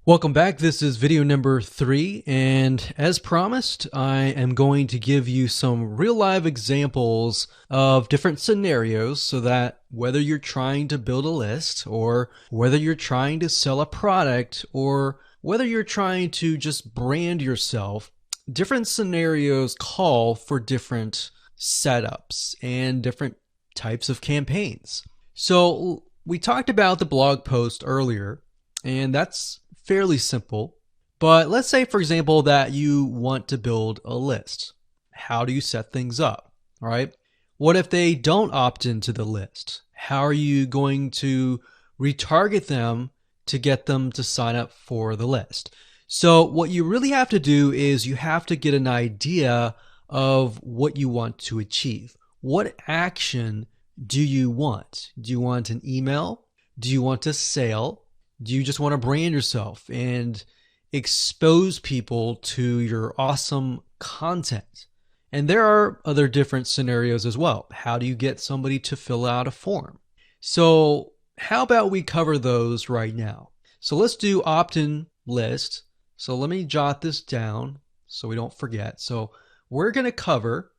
Welcome back. This is video number 3, and as promised, I am going to give you some real live examples of different scenarios so that whether you're trying to build a list or whether you're trying to sell a product or whether you're trying to just brand yourself, different scenarios call for different setups and different types of campaigns. So we talked about the blog post earlier, and that's fairly simple. But let's say, for example, that you want to build a list. How do you set things up? All right. What if they don't opt into the list? How are you going to retarget them to get them to sign up for the list? So what you really have to do is you have to get an idea of what you want to achieve. What action do you want? Do you want an email? Do you want a sale? Do you just want to brand yourself and expose people to your awesome content? And there are other different scenarios as well. How do you get somebody to fill out a form? So how about we cover those right now? So let's do opt-in list. So let me jot this down so we don't forget. So we're going to cover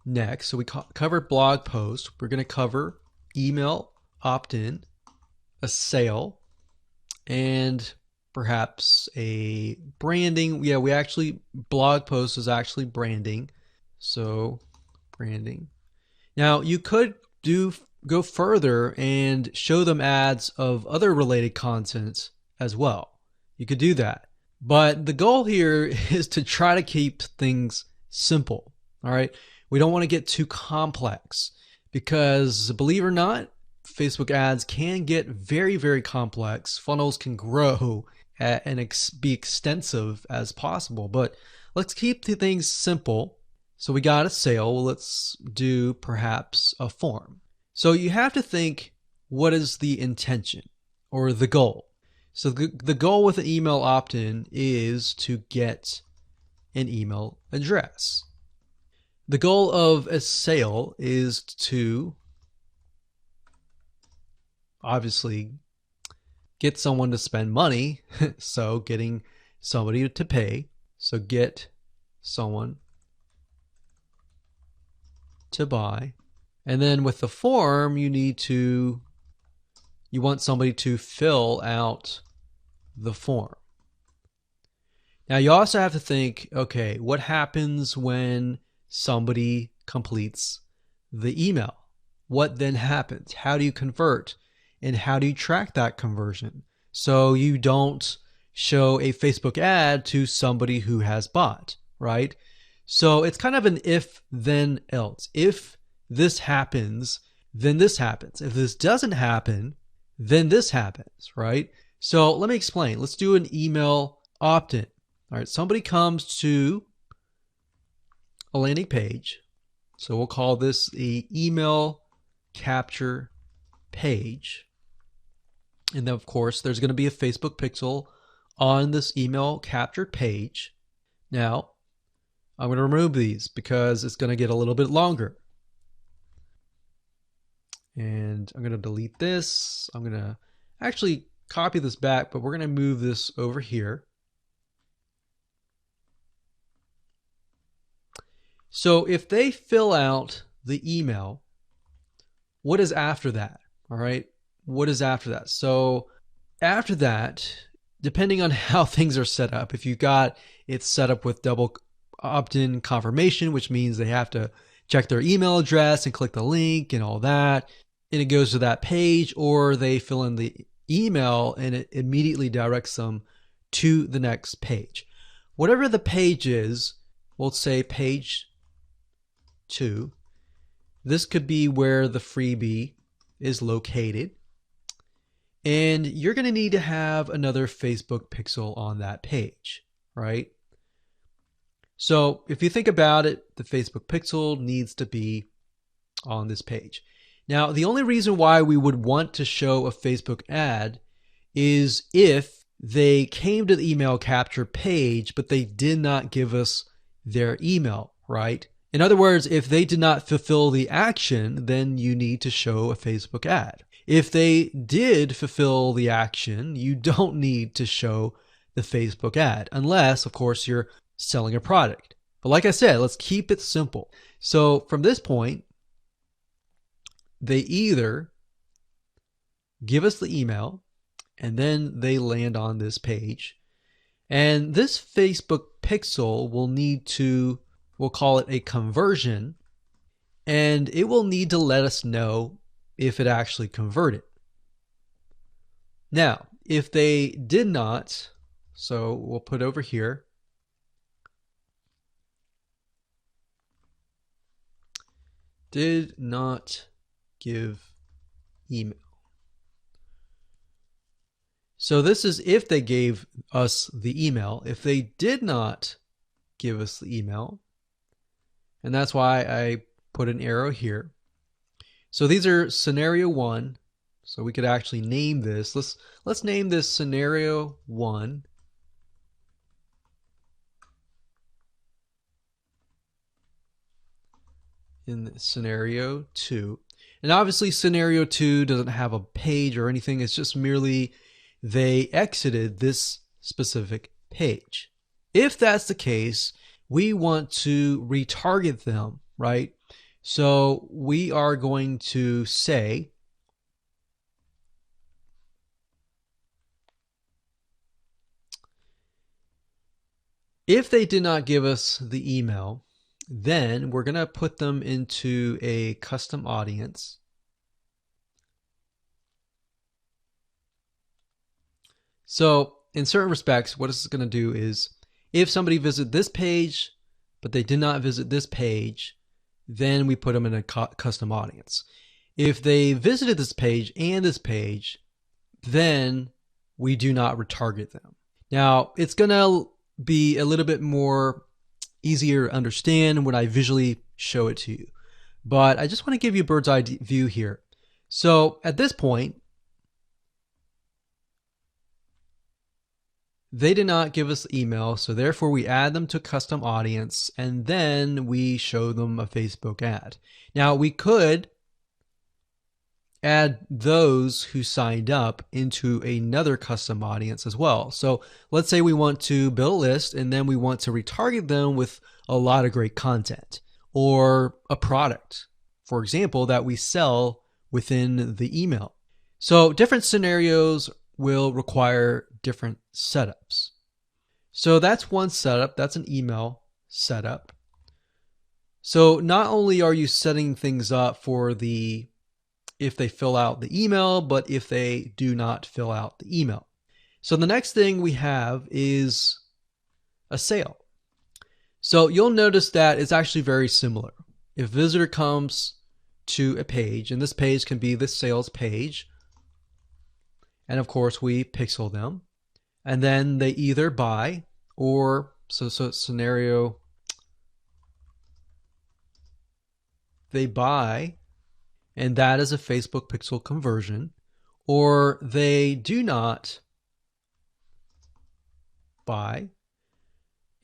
next. So we covered blog post. We're going to cover email opt-in, a sale, and perhaps a branding. Yeah, we actually, blog post is actually branding. So branding. Now you could go further and show them ads of other related content as well. You could do that. But the goal here is to try to keep things simple. All right. We don't want to get too complex because, believe it or not, Facebook ads can get very, very complex. Funnels can grow and be extensive as possible, but let's keep the things simple. So we got a sale. Well, let's do perhaps a form. So you have to think, what is the intention or the goal? So the goal with an email opt-in is to get an email address. The goal of a sale is to obviously get someone to spend money. So getting somebody to pay. So get someone to buy. And then with the form, you want somebody to fill out the form. Now you also have to think, okay, what happens when somebody completes the email? What then happens? How do you convert? And how do you track that conversion so you don't show a Facebook ad to somebody who has bought, right? So it's kind of an if, then, else. If this happens, then this happens. If this doesn't happen, then this happens, right? So let me explain. Let's do an email opt-in. All right, somebody comes to a landing page. So we'll call this the email capture page. And then, of course, there's going to be a Facebook pixel on this email captured page. Now, I'm going to remove these because it's going to get a little bit longer. And I'm going to delete this. I'm going to actually copy this back, but we're going to move this over here. So if they fill out the email, what is after that? All right. What is after that? So after that, depending on how things are set up, if you got it set up with double opt-in confirmation, which means they have to check their email address and click the link and all that, and it goes to that page, or they fill in the email and it immediately directs them to the next page. Whatever the page is, we'll say page 2. This could be where the freebie is located. And you're going to need to have another Facebook pixel on that page, right? So if you think about it, the Facebook pixel needs to be on this page. Now, the only reason why we would want to show a Facebook ad is if they came to the email capture page, but they did not give us their email, right? In other words, if they did not fulfill the action, then you need to show a Facebook ad. If they did fulfill the action, you don't need to show the Facebook ad, unless, of course, you're selling a product. But like I said, let's keep it simple. So from this point, they either give us the email and then they land on this page. And this Facebook pixel will need to, we'll call it a conversion, and it will need to let us know if it actually converted. Now, if they did not, so we'll put over here, did not give email. So this is if they gave us the email. If they did not give us the email, and that's why I put an arrow here. So these are scenario 1. So we could actually name this. Let's name this scenario 1. In scenario 2. And obviously scenario 2 doesn't have a page or anything. It's just merely they exited this specific page. If that's the case, we want to retarget them, right? So we are going to say if they did not give us the email, then we're going to put them into a custom audience. So in certain respects, what it's going to do is if somebody visited this page, but they did not visit this page, then we put them in a custom audience. If they visited this page and this page, then we do not retarget them. Now, it's going to be a little bit more easier to understand when I visually show it to you. But I just want to give you a bird's eye view here. So at this point, they did not give us the email, so therefore we add them to custom audience, and then we show them a Facebook ad. Now, we could add those who signed up into another custom audience as well. So let's say we want to build a list, and then we want to retarget them with a lot of great content or a product, for example, that we sell within the email. So different scenarios will require different setups. So that's one setup. That's an email setup. So not only are you setting things up for the if they fill out the email, but if they do not fill out the email. So the next thing we have is a sale. So you'll notice that it's actually very similar. If a visitor comes to a page, and this page can be the sales page, and of course we pixel them, and then they either buy or, so scenario, they buy, and that is a Facebook pixel conversion, or they do not buy,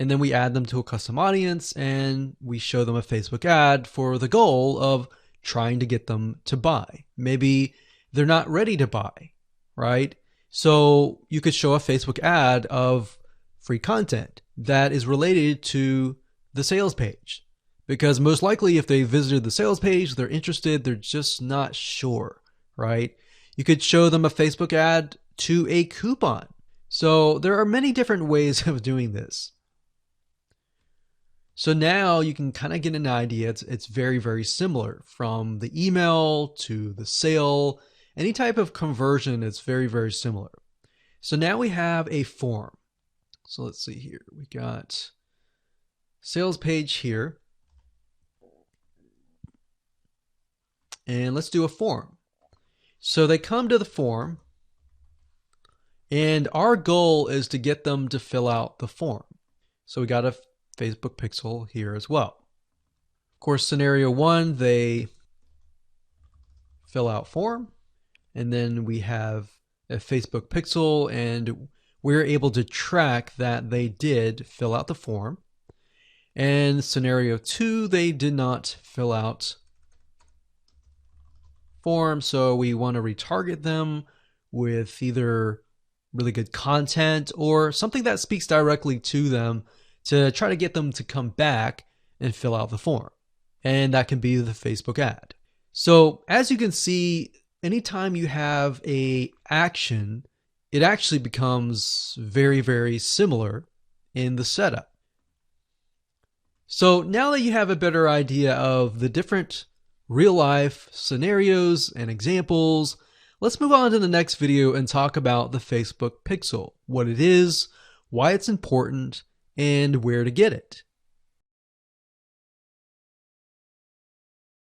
and then we add them to a custom audience and we show them a Facebook ad for the goal of trying to get them to buy. Maybe they're not ready to buy, right? So you could show a Facebook ad of free content that is related to the sales page. Because most likely if they visited the sales page, they're interested, they're just not sure, right? You could show them a Facebook ad to a coupon. So there are many different ways of doing this. So now you can kind of get an idea. It's very, very similar from the email to the sale. Any type of conversion, it's very, very similar. So now we have a form. So let's see here. We got sales page here. And let's do a form. So they come to the form, and our goal is to get them to fill out the form. So we got a Facebook pixel here as well. Of course, scenario 1, they fill out form, and then we have a Facebook pixel, and we're able to track that they did fill out the form. And scenario 2, they did not fill out form, so we want to retarget them with either really good content or something that speaks directly to them to try to get them to come back and fill out the form. And that can be the Facebook ad. So as you can see, anytime you have a action, it actually becomes very, very similar in the setup. So now that you have a better idea of the different real life scenarios and examples, let's move on to the next video and talk about the Facebook Pixel, what it is, why it's important, and where to get it.